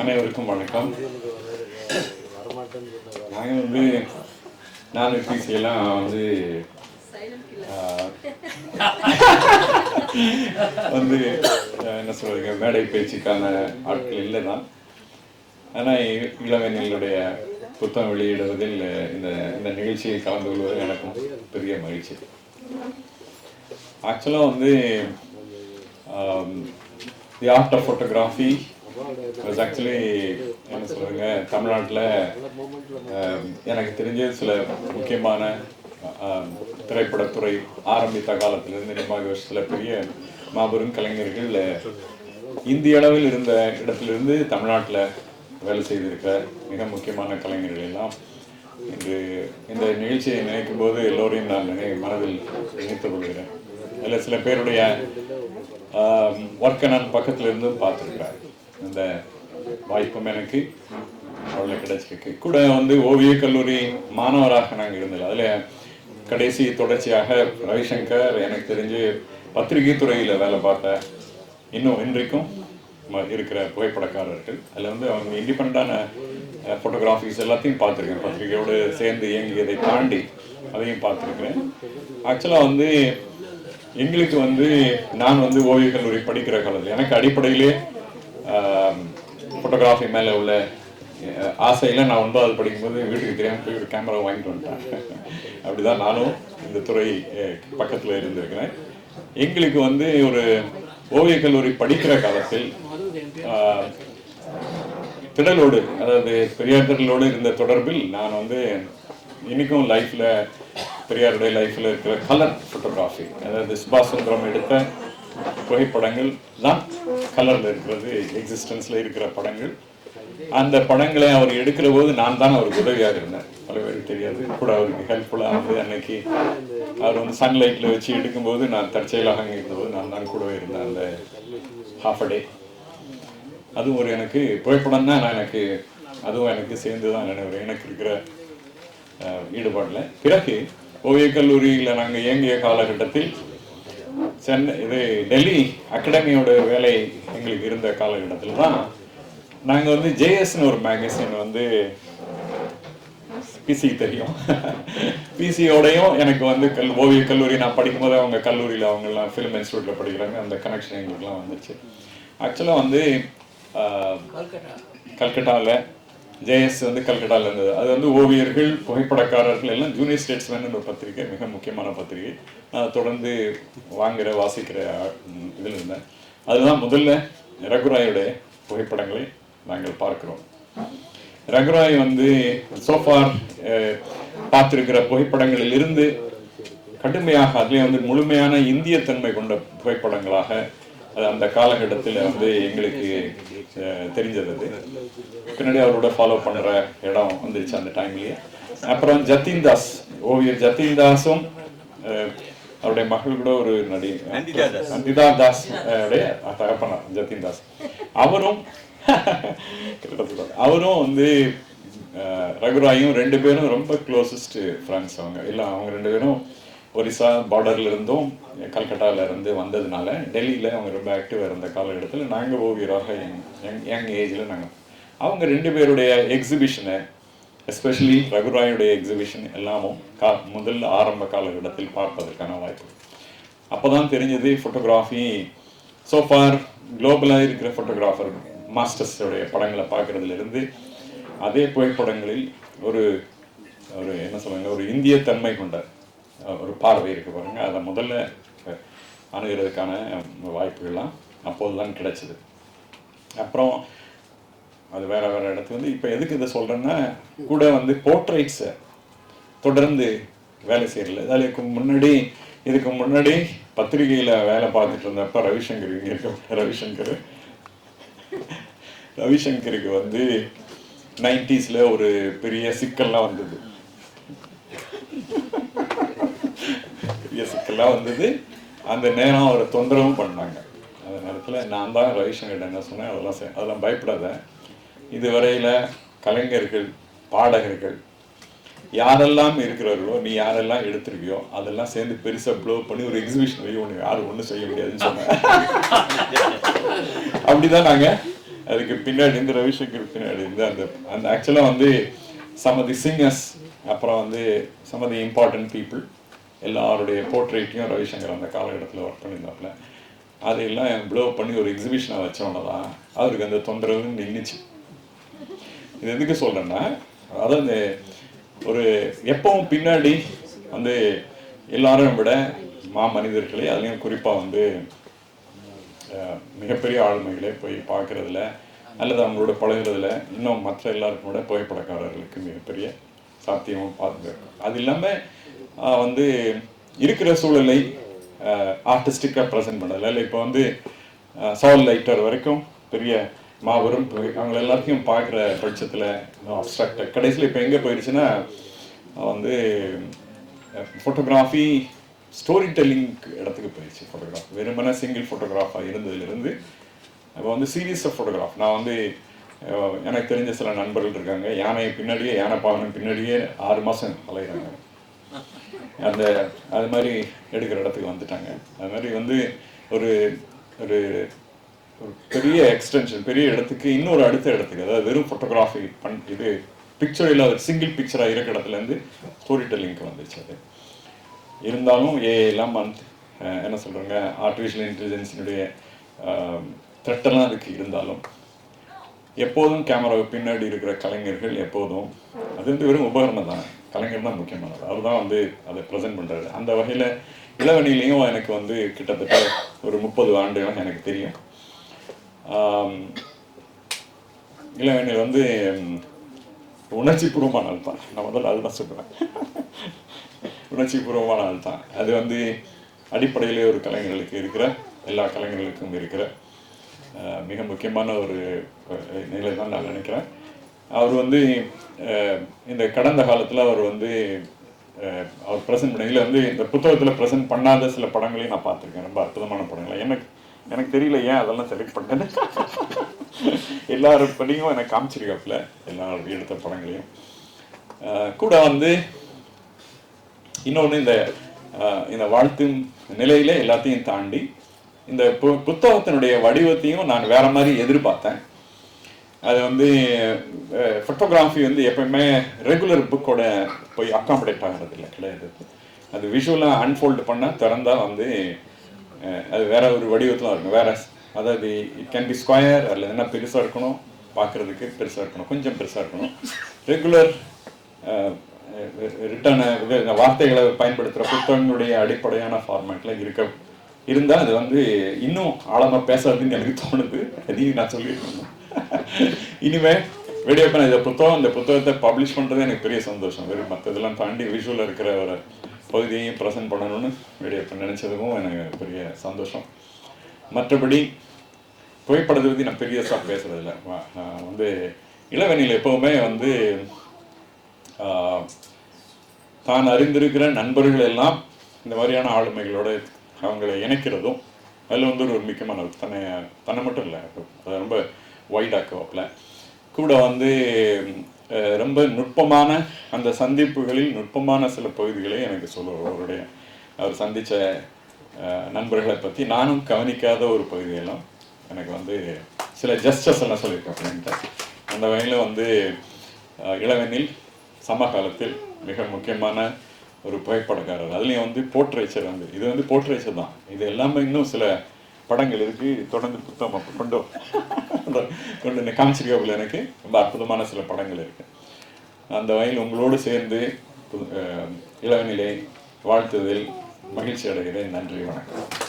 அனைவருக்கும் வணக்கம். நாங்கள் நான் பிசியெல்லாம் என்ன சொல்றீங்க, மேடை பேச்சுக்கான ஆட்கள் இல்லை தான். ஆனால் இளவேனிலுடைய புத்தகம் வெளியிடுவதில் இந்த இந்த நிகழ்ச்சியில் கலந்து கொள்வது எனக்கும் பெரிய மகிழ்ச்சி. ஆக்சுவலாக the art of photography actually என்ன சொல்லுங்க, தமிழ்நாட்டில் எனக்கு தெரிஞ்ச சில முக்கியமான திரைப்படத்துறை ஆரம்பித்த காலத்திலிருந்து நிர்வாக சில பெரிய மாபெரும் கலைஞர்கள் இந்திய அளவில் இருந்த இடத்திலிருந்து தமிழ்நாட்டில் வேலை செய்திருக்க மிக முக்கியமான கலைஞர்கள் எல்லாம் இன்று இந்த நிகழ்ச்சியை நினைக்கும் போது எல்லோரையும் நான் மனதில் நினைத்துக் கொள்கிறேன். அதில் சில பேருடைய ஒர்க்கை நான் பக்கத்தில் இருந்தும் பார்த்துருக்கிறேன். இந்த வாய்ப்பும் எனக்கு அவ்வளோ கிடைச்சிருக்கு. கூட ஓவிய கல்லூரி மாணவராக நாங்கள் இருந்தது. அதில் கடைசி தொடர்ச்சியாக ரவிசங்கர் எனக்கு தெரிஞ்சு பத்திரிகை துறையில் வேலை பார்த்த இன்னும் இன்றைக்கும் இருக்கிற புகைப்படக்காரர்கள். அதில் அவங்க இண்டிபெண்டான ஃபோட்டோகிராஃபிஸ் எல்லாத்தையும் பார்த்துருக்கேன். பத்திரிகையோடு சேர்ந்து இயங்கியதை தாண்டி அதையும் பார்த்துருக்கிறேன். ஆக்சுவலாக எங்களுக்கு நான் ஓவிய கல்லூரி படிக்கிற காலத்தில் எனக்கு அடிப்படையிலே ஃபோட்டோகிராஃபி மேலே உள்ள ஆசையில் நான் 9வது படிக்கும்போது வீட்டுக்கு தெரியாமல் போய் ஒரு கேமரா வாங்கிட்டு வந்துட்டேன். அப்படிதான் நானும் இந்த துறை பக்கத்தில் இருந்திருக்கிறேன். எங்களுக்கு ஒரு ஓவிய கல்லூரி படிக்கிற காலத்தில் திடலோடு, அதாவது பெரியார் திடலோடு இருந்த தொடர்பில் நான் இன்னைக்கும் லைஃப்பில் பெரியாருடைய லைஃப்பில் இருக்கிற கலர் ஃபோட்டோகிராஃபி, அதாவது சுபாஷ் சந்திரம் எடுத்த புகைப்படங்கள் தான் கலரில் இருக்கிறது, எக்ஸிஸ்டன்ஸில் இருக்கிற படங்கள். அந்த படங்களை அவர் எடுக்கிற போது நான் தான் அவருக்கு உதவியாக இருந்தேன். பல பேருக்கு தெரியாது, கூட அவருக்கு ஹெல்ப்ஃபுல்லாக அன்னைக்கு அவர் சன்லைட்டில் வச்சு எடுக்கும்போது நான் தற்செயலாக அங்கே இருந்தபோது நான் தான் கூடவே இருந்தேன் அந்த ஹாஃப் அ டே. அதுவும் எனக்கு புகைப்படம் தான் அதுவும் எனக்கு சேர்ந்து தான் எனக்கு இருக்கிற ஈடுபாட்டில். பிறகு ஓவிய கல்லூரியில் நாங்கள் இயங்கிய காலகட்டத்தில் டெல்லி அகாடமியோட வேலை எங்களுக்கு இருந்த காலகட்டத்தில் தான் நாங்கள் ஜேஎஸ்ன்னு ஒரு மேகசின் பிசி தெரியும், பிசியோடையும் எனக்கு ஓவிய கல்லூரி நான் படிக்கும்போது அவங்க கல்லூரியில் அவங்கெல்லாம் ஃபிலிம் இன்ஸ்டியூட்டில் படிக்கிறாங்க, அந்த கனெக்ஷன் எங்களுக்குலாம் வந்துச்சு. ஆக்சுவலாக கல்கட்டாவில் ஜேஎஸ் கல்கட்டாவில் இருந்தது. அது ஓவியர்கள் புகைப்படக்காரர்கள் எல்லாம் ஜூனியர் ஸ்டேட்ஸ்மேன் ஒரு பத்திரிகை, மிக முக்கியமான பத்திரிகை. நான் தொடர்ந்து வாசிக்கிற இதில் இருந்தேன். அதுதான் முதல்ல ரகுராயுடைய புகைப்படங்களை நாங்கள் பார்க்கிறோம். ரகுராய் சோஃபார் பார்த்திருக்கிற புகைப்படங்களில் இருந்து கடுமையாக அதிலே முழுமையான இந்திய தன்மை கொண்ட புகைப்படங்களாக அந்த காலகட்டத்தில் எங்களுக்கு தெரிஞ்சது. பின்னாடி அவரோட ஃபாலோ பண்ணுற இடம் வந்துருச்சு அந்த டைம்லேயே. அப்புறம் ஜத்தீன் தாஸ், ஓவியர் ஜத்தீன் தாஸும் அவருடைய மகள் கூட ஒரு நந்திதா தாஸ் உடைய தகப்பனார் ஜத்தீன் தாஸ், அவரும் ரகுராயும் 2 பேரும் ரொம்ப க்ளோசஸ்ட் ஃப்ரெண்ட்ஸ். அவங்க 2 பேரும் ஒரிசா பார்டர்ல இருந்தும் கல்கட்டாவில் இருந்து வந்ததுனால டெல்லியில் அவங்க ரொம்ப ஆக்டிவாக இருந்த காலகட்டத்தில் நாங்கள் ஓவியராக யங் ஏஜில் அவங்க 2 பேருடைய எக்ஸிபிஷனை, எஸ்பெஷலி ரகுராயுடைய எக்ஸிபிஷன் எல்லாமும் முதல் ஆரம்ப காலகட்டத்தில் பார்ப்பதற்கான வாய்ப்பு. அப்போ தான் தெரிஞ்சது ஃபோட்டோகிராஃபி சோஃபார் குளோபலாக இருக்கிற ஃபோட்டோகிராஃபர் மாஸ்டர்ஸோடைய படங்களை பார்க்குறதுலேருந்து அதே புகைப்படங்களில் ஒரு என்ன சொல்லுங்க, ஒரு இந்திய தன்மை கொண்ட ஒரு பார்வை இருக்கு பாருங்க. அதை முதல்ல அணுகிறதுக்கான வாய்ப்புகள்லாம் அப்போது தான் கிடைச்சிது. அப்புறம் அது வேற இடத்துல இப்போ எதுக்கு இதை சொல்கிறேன்னா, கூட போர்ட்ரைட்ஸை தொடர்ந்து வேலை செய்யறதில்ல. இதுக்கு முன்னாடி பத்திரிகையில் வேலை பார்த்துட்டு இருந்தப்ப ரவிசங்கர் இங்கே இருக்க ரவிசங்கருக்கு 90s ஒரு பெரிய சிக்கல்லாம் வந்தது. அந்த நேரம் அவரை தொந்தரவும் பண்ணாங்க. அந்த நேரத்தில் நான் தான் ரவிசங்கர் என்ன சொன்னேன், அதெல்லாம் பயப்படாத, இதுவரையில் கலைஞர்கள் பாடகர்கள் யாரெல்லாம் இருக்கிறார்களோ, நீ யாரெல்லாம் எடுத்திருக்கியோ அதெல்லாம் சேர்ந்து பெருசாக ப்ளோ பண்ணி ஒரு எக்ஸிபிஷன் ஒன்று யாரும் ஒன்றும் செய்ய முடியாதுன்னு சொன்னேன். அப்படிதான் நாங்கள் அதுக்கு பின்னாடி இருந்து ரவிசங்கர் பின்னாடி இருந்து அந்த அந்த ஆக்சுவலாக வந்து சம் ஆஃப் தி சிங்கர்ஸ், அப்புறம் வந்து some of the important people எல்லாருடைய போர்ட்ரேட்டையும் ரவிசங்கர் அந்த காலகட்டத்தில் ஒர்க் பண்ணியிருந்தாப்புல. அதையெல்லாம் ப்ளோ பண்ணி ஒரு எக்ஸிபிஷனாக வச்சோன்னா தான் அவருக்கு அந்த தொந்தரவு நின்றுச்சு. இது எதுக்கு சொல்கிறேன்னா, அதாவது ஒரு எப்பவும் பின்னாடி வந்து எல்லாரும் விட மனிதர்களே, அதுலேயும் குறிப்பாக வந்து மிகப்பெரிய ஆளுமைகளே போய் பார்க்குறதுல அல்லது அவங்களோட பழகிறதுல இன்னும் மற்ற எல்லாருக்கும் கூட புகைப்படக்காரர்களுக்கு மிகப்பெரிய சாத்தியமும் பார்த்துருக்கோம். அது இல்லாமல் வந்து இருக்கிற சூழலை ஆர்டிஸ்டிக்காக ப்ரெசென்ட் பண்ணதில்லை. இல்லை இப்போ வந்து சால் லைட்டர் வரைக்கும் பெரிய மாபெரும் அவங்கள எல்லாத்தையும் பார்க்குற பட்சத்தில் அப்ட்ராக்டாக கடைசியில் இப்போ எங்கே போயிடுச்சுன்னா வந்து ஃபோட்டோகிராஃபி ஸ்டோரி டெல்லிங் இடத்துக்கு போயிடுச்சு. ஃபோட்டோகிராஃப் வெறுமனே சிங்கிள் ஃபோட்டோகிராஃபாக இருந்ததுலேருந்து இப்போ வந்து சீரீஸ் ஆஃப் ஃபோட்டோகிராஃப். நான் வந்து எனக்கு தெரிஞ்ச சில நண்பர்கள் இருக்காங்க, யானை பின்னாடியே யானை பாகனம் பின்னாடியே 6 மாதம் அலைகிறாங்க. அந்த அது மாதிரி எடுக்கிற இடத்துக்கு வந்துட்டாங்க. அது மாதிரி வந்து ஒரு ஒரு ஒரு பெரிய எக்ஸ்டென்ஷன், பெரிய இடத்துக்கு இன்னொரு அடுத்த இடத்துக்கு, அதாவது வெறும் ஃபோட்டோகிராஃபி இது பிக்சர் இல்லாத சிங்கிள் பிக்சராக இருக்கிற இடத்துலேருந்து ஸ்டோரி டெல்லிங்க்கு வந்துச்சு. அது இருந்தாலும் எல்லாம் என்ன சொல்கிறாங்க, ஆர்டிஃபிஷியல் இன்டெலிஜென்ஸினுடைய த்ரெட்டெல்லாம் அதுக்கு இருந்தாலும் எப்போதும் கேமராவை பின்னாடி இருக்கிற கலைஞர்கள் எப்போதும் அது வந்து வெறும் உபகரணம் தான், கலைஞர் தான் முக்கியமானது. அவர் தான் வந்து அதை ப்ரெசென்ட் பண்ணுறாரு. அந்த வகையில் இளவணிலையும் எனக்கு வந்து கிட்டத்தட்ட ஒரு 30 ஆண்டுகள் எனக்கு தெரியும். இளவணியில் வந்து உணர்ச்சி பூர்வமான ஆள் தான். நான் முதல்ல அதுதான் சொல்கிறேன், உணர்ச்சி பூர்வமான ஆள் தான். அது வந்து அடிப்படையிலே ஒரு கலைஞர்களுக்கு இருக்கிற எல்லா கலைஞர்களுக்கும் இருக்கிற மிக முக்கியமான ஒரு நிலை தான் நான் நினைக்கிறேன். அவர் வந்து இந்த கடந்த காலத்தில் அவர் வந்து அவர் ப்ரெசென்ட் பண்ணதில் வந்து இந்த புத்தகத்தில் ப்ரெசென்ட் பண்ணாத சில படங்களையும் நான் பார்த்துருக்கேன். ரொம்ப அற்புதமான படங்களை. எனக்கு தெரியல ஏன் அதெல்லாம் செலக்ட் பண்ணேன்னு. எல்லாரும் பணியும் எனக்கு காமிச்சிருக்காப்புல, எல்லாரும் எடுத்த படங்களையும் கூட வந்து. இன்னொன்று இந்த வாழ்த்து நிலையில எல்லாத்தையும் தாண்டி இந்த புத்தகத்தினுடைய வடிவத்தையும் நான் வேற மாதிரி எதிர்பார்த்தேன். அது வந்து ஃபோட்டோகிராஃபி வந்து எப்பயுமே ரெகுலர் புக்கோட போய் அக்காமடேட் ஆகிறது இல்லை, கிடையாது. அது விஷுவலாக அன்ஃபோல்டு பண்ண திறந்தால் வந்து அது வேற ஒரு வடிவத்தில் இருக்கும். வேற அதாவது இட் கேன் பி ஸ்கொயர், அதில் என்ன பெருசாக இருக்கணும், பார்க்குறதுக்கு பெருசாக இருக்கணும், கொஞ்சம் பெருசாக இருக்கணும். ரெகுலர் ரிட்டர்னு வார்த்தைகளை பயன்படுத்துகிற புத்தகங்களுடைய அடிப்படையான ஃபார்மேட்டில் இருந்தால் அது வந்து இன்னும் ஆழமாக பேசாதுன்னு எனக்கு தோணுது. அதையும் நான் சொல்லியிருக்கேன். இனிமேல் வெளியப்ப நான் இந்த புத்தகத்தை பப்ளிஷ் பண்ணுறது எனக்கு பெரிய சந்தோஷம். வெறும் மற்றதெல்லாம் தாண்டி விஷுவலில் இருக்கிற ஒரு பகுதியையும் ப்ரெசென்ட் பண்ணணும்னு வெளியப்ப நினச்சதுக்கும் எனக்கு பெரிய சந்தோஷம். மற்றபடி புகைப்படத்தை பற்றி நான் பெரியசாக பேசுறதில்லை. வந்து இளவெளியில் எப்போவுமே வந்து தான் அறிந்திருக்கிற நண்பர்கள் எல்லாம் இந்த மாதிரியான ஆளுமைகளோட அவங்களை இணைக்கிறதும் அதில் வந்து ஒரு முக்கியமான தன்னை மட்டும் இல்லை, அதை ரொம்ப வைடாக்குவாப்பில் கூட வந்து ரொம்ப நுட்பமான அந்த சந்திப்புகளில் நுட்பமான சில பகுதிகளை எனக்கு சொல்லுவார். அவர் சந்தித்த நண்பர்களை பற்றி நானும் கவனிக்காத ஒரு பகுதியெல்லாம் எனக்கு வந்து சில ஜஸ்டஸ் எல்லாம் சொல்லியிருக்கேன் அப்படின்ட்டு. அந்த வகையில் வந்து இளவெண்ணில் சமகாலத்தில் மிக முக்கியமான ஒரு புகைப்படக்காரர். அதுலேயும் வந்து போர்ட்ரேச்சர் வந்து இது வந்து போர்ட்ரேச்சர் தான். இது எல்லாமே இன்னும் சில படங்கள் இருக்குது. தொடர்ந்து புத்தகம் கொண்டு காமிச்சிருக்காப்புல எனக்கு ரொம்ப அற்புதமான சில படங்கள் இருக்குது. அந்த வகையில் உங்களோடு சேர்ந்து இளவெண்ணிலை வாழ்த்துவதில் மகிழ்ச்சி அடைகிறேன். நன்றி, வணக்கம்.